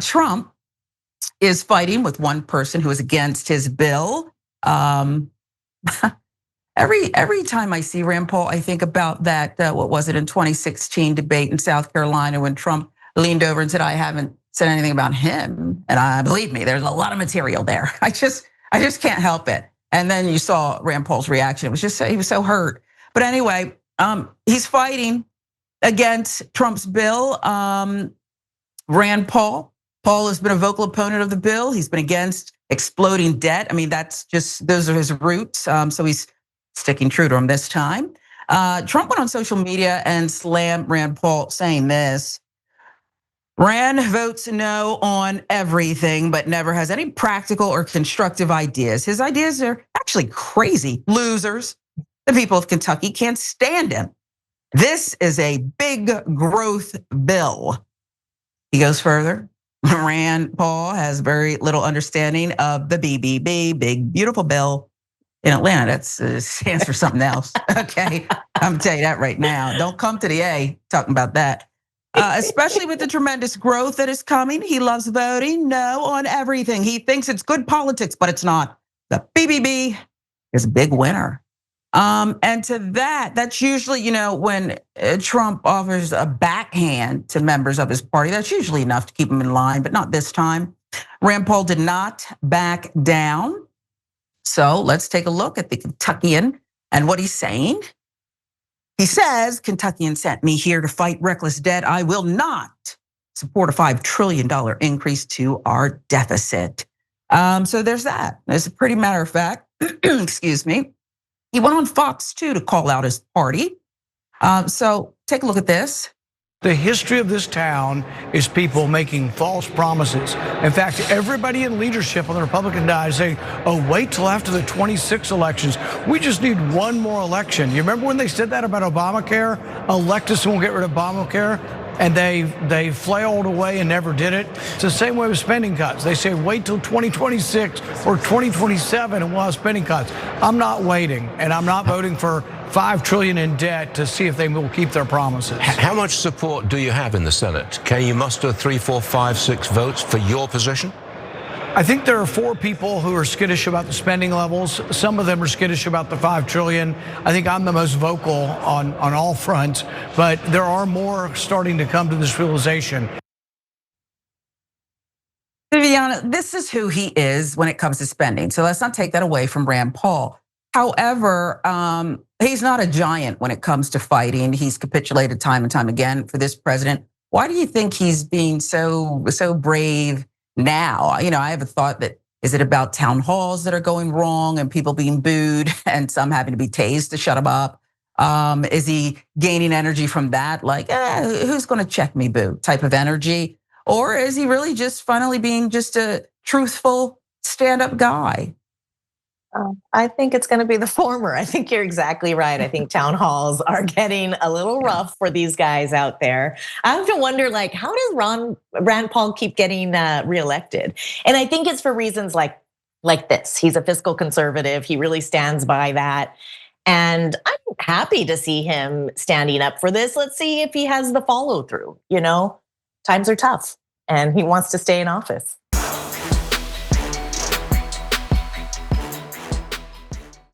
Trump is fighting with one person who is against his bill. Every time I see Rand Paul, I think about that, what was it, in 2016 debate in South Carolina when Trump leaned over and said, I haven't said anything about him. And believe me, there's a lot of material there. I just can't help it. And then you saw Rand Paul's reaction. It was just, he was so hurt. But anyway, he's fighting against Trump's bill. Rand Paul has been a vocal opponent of the bill. He's been against exploding debt. I mean, those are his roots. So he's sticking true to him this time. Trump went on social media and slammed Rand Paul, saying this: Rand votes no on everything, but never has any practical or constructive ideas. His ideas are actually crazy. Losers. The people of Kentucky can't stand him. This is a big growth bill. He goes further. Rand Paul has very little understanding of the BBB, big beautiful bill in Atlanta. That stands for something else. Okay, I'm gonna tell you that right now. Don't come to the A talking about that. Especially with the tremendous growth that is coming. He loves voting no on everything. He thinks it's good politics, but it's not. The BBB is a big winner. And to that's usually, when Trump offers a backhand to members of his party, that's usually enough to keep him in line, but not this time. Rand Paul did not back down. So let's take a look at the Kentuckian and what he's saying. He says, Kentuckian sent me here to fight reckless debt. I will not support a $5 trillion increase to our deficit. So there's that. It's a pretty matter of fact, excuse me. He went on Fox too to call out his party. So take a look at this. The history of this town is people making false promises. In fact, everybody in leadership on the Republican side saying, oh, wait till after the 26 elections. We just need one more election. You remember when they said that about Obamacare? Elect us and we'll get rid of Obamacare. And they flailed away and never did it. It's the same way with spending cuts. They say wait till 2026 or 2027 and we'll have spending cuts. I'm not waiting, and I'm not voting for $5 trillion in debt to see if they will keep their promises. How much support do you have in the Senate? Can you muster 3, 4, 5, 6 votes for your position? I think there are 4 people who are skittish about the spending levels. Some of them are skittish about the $5 trillion. I think I'm the most vocal on all fronts, but there are more starting to come to this realization. Viviana, this is who he is when it comes to spending. So let's not take that away from Rand Paul. However, he's not a giant when it comes to fighting. He's capitulated time and time again for this president. Why do you think he's being so brave now? I have a thought that, is it about town halls that are going wrong and people being booed and some having to be tased to shut him up? Is he gaining energy from that? Like, who's gonna check me, boo type of energy? Or is he really just finally being just a truthful stand-up guy? I think it's going to be the former. I think you're exactly right. I think town halls are getting a little rough for these guys out there. I have to wonder, how does Rand Paul keep getting reelected? And I think it's for reasons like this. He's a fiscal conservative. He really stands by that. And I'm happy to see him standing up for this. Let's see if he has the follow through. Times are tough and he wants to stay in office.